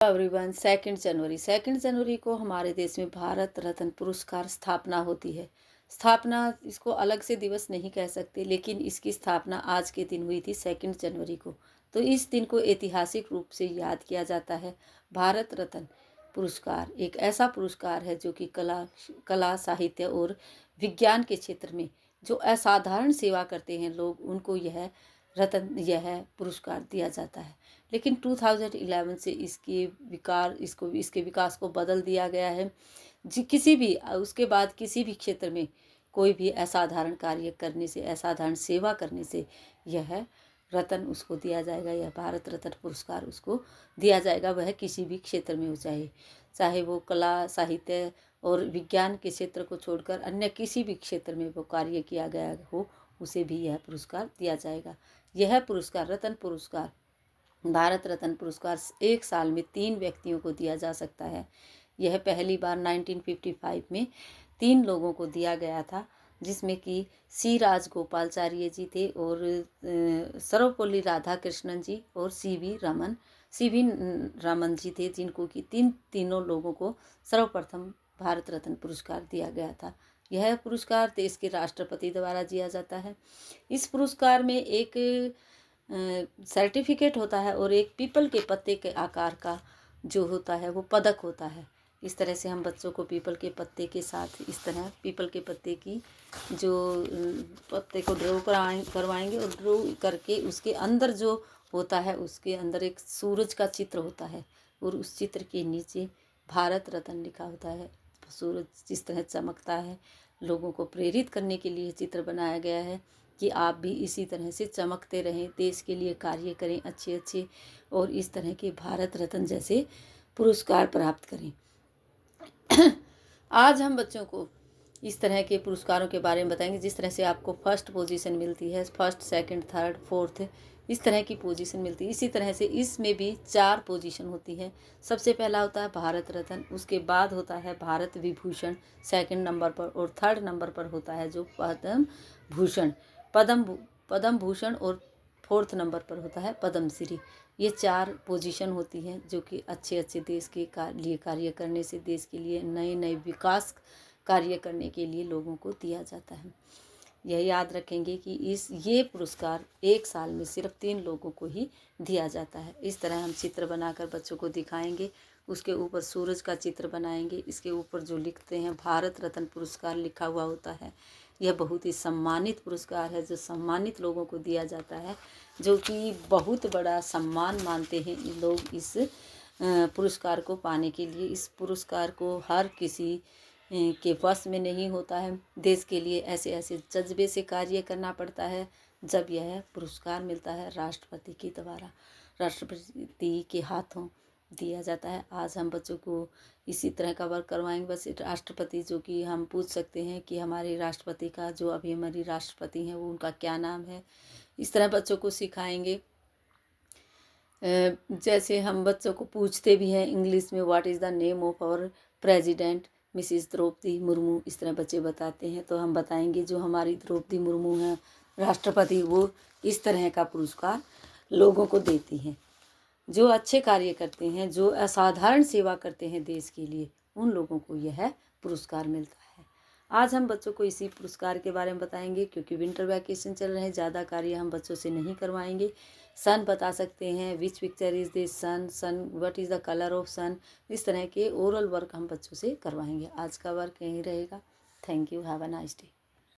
Everyone, 2 जनवरी को हमारे देश में भारत रत्न पुरस्कार स्थापना होती है। स्थापना इसको अलग से दिवस नहीं कह सकते, लेकिन इसकी स्थापना आज के दिन हुई थी 2 जनवरी को। तो इस दिन को ऐतिहासिक रूप से याद किया जाता है। भारत रत्न पुरस्कार एक ऐसा पुरस्कार है जो कि कला साहित्य और विज्ञान के क्षेत्र में जो असाधारण सेवा करते हैं लोग, उनको यह पुरस्कार दिया जाता है। लेकिन 2011 से इसके विकास को बदल दिया गया है। उसके बाद किसी भी क्षेत्र में कोई भी असाधारण कार्य करने से, असाधारण सेवा करने से यह रत्न उसको दिया जाएगा, यह भारत रत्न पुरस्कार उसको दिया जाएगा। वह किसी भी क्षेत्र में हो, चाहे वो कला साहित्य और विज्ञान के क्षेत्र को छोड़कर अन्य किसी भी क्षेत्र में वो कार्य किया गया हो, उसे भी यह पुरस्कार दिया जाएगा। यह पुरस्कार रत्न पुरस्कार, भारत रत्न पुरस्कार एक साल में 3 व्यक्तियों को दिया जा सकता है। यह पहली बार 1955 में 3 लोगों को दिया गया था, जिसमें कि सी राजगोपालाचार्य जी थे और सर्वपल्ली राधाकृष्णन जी और सी वी रमन जी थे, जिनको कि तीनों लोगों को सर्वप्रथम भारत रत्न पुरस्कार दिया गया था। यह पुरस्कार देश के राष्ट्रपति द्वारा दिया जाता है। इस पुरस्कार में एक सर्टिफिकेट होता है और एक पीपल के पत्ते के आकार का जो होता है वो पदक होता है। इस तरह से हम बच्चों को पीपल के पत्ते के साथ इस तरह पीपल के पत्ते की जो पत्ते को ड्रॉ करवाएंगे और ड्रॉ करके उसके अंदर जो होता है, उसके अंदर एक सूरज का चित्र होता है और उस चित्र के नीचे भारत रत्न लिखा होता है। सूरज जिस तरह चमकता है, लोगों को प्रेरित करने के लिए चित्र बनाया गया है कि आप भी इसी तरह से चमकते रहें, देश के लिए कार्य करें अच्छे और इस तरह के भारत रत्न जैसे पुरस्कार प्राप्त करें। आज हम बच्चों को इस तरह के पुरस्कारों के बारे में बताएंगे। जिस तरह से आपको फर्स्ट पोजीशन मिलती है, फर्स्ट, सेकंड, थर्ड, फोर्थ, इस तरह की पोजीशन मिलती है, इसी तरह से इसमें भी 4 पोजीशन होती है। सबसे पहला होता है भारत रत्न, उसके बाद होता है भारत विभूषण सेकंड नंबर पर, और थर्ड नंबर पर होता है जो पद्म भूषण और फोर्थ नंबर पर होता है पद्मश्री। ये 4 पोजीशन होती हैं जो कि अच्छे देश के लिए कार्य करने से, देश के लिए नए विकास कार्य करने के लिए लोगों को दिया जाता है। यह याद रखेंगे कि ये पुरस्कार एक साल में सिर्फ 3 लोगों को ही दिया जाता है। इस तरह हम चित्र बनाकर बच्चों को दिखाएंगे, उसके ऊपर सूरज का चित्र बनाएंगे, इसके ऊपर जो लिखते हैं भारत रत्न पुरस्कार लिखा हुआ होता है। यह बहुत ही सम्मानित पुरस्कार है जो सम्मानित लोगों को दिया जाता है, जो कि बहुत बड़ा सम्मान मानते हैं लोग इस पुरस्कार को पाने के लिए। इस पुरस्कार को हर किसी के वश में नहीं होता है। देश के लिए ऐसे जज्बे से कार्य करना पड़ता है जब यह पुरस्कार मिलता है राष्ट्रपति के द्वारा, राष्ट्रपति के हाथों दिया जाता है। आज हम बच्चों को इसी तरह का वर्क करवाएंगे। बस राष्ट्रपति, जो कि हम पूछ सकते हैं कि हमारे राष्ट्रपति का, जो अभी हमारी राष्ट्रपति हैं, वो उनका क्या नाम है, इस तरह बच्चों को सिखाएंगे। जैसे हम बच्चों को पूछते भी हैं इंग्लिश में, what is the name of our president Mrs Draupadi Murmu, इस तरह बच्चे बताते हैं, तो हम बताएंगे जो हमारी द्रौपदी मुर्मू हैं राष्ट्रपति, वो इस तरह का पुरस्कार लोगों को देती हैं। जो अच्छे कार्य करते हैं, जो असाधारण सेवा करते हैं देश के लिए, उन लोगों को यह पुरस्कार मिलता है। आज हम बच्चों को इसी पुरस्कार के बारे में बताएंगे, क्योंकि विंटर वैकेशन चल रहे हैं, ज़्यादा कार्य हम बच्चों से नहीं करवाएंगे। सन बता सकते हैं, which picture is this sun, what is the colour of sun, इस तरह के ओरल वर्क हम बच्चों से करवाएंगे। आज का वर्क यहीं रहेगा। Thank you, have a nice day.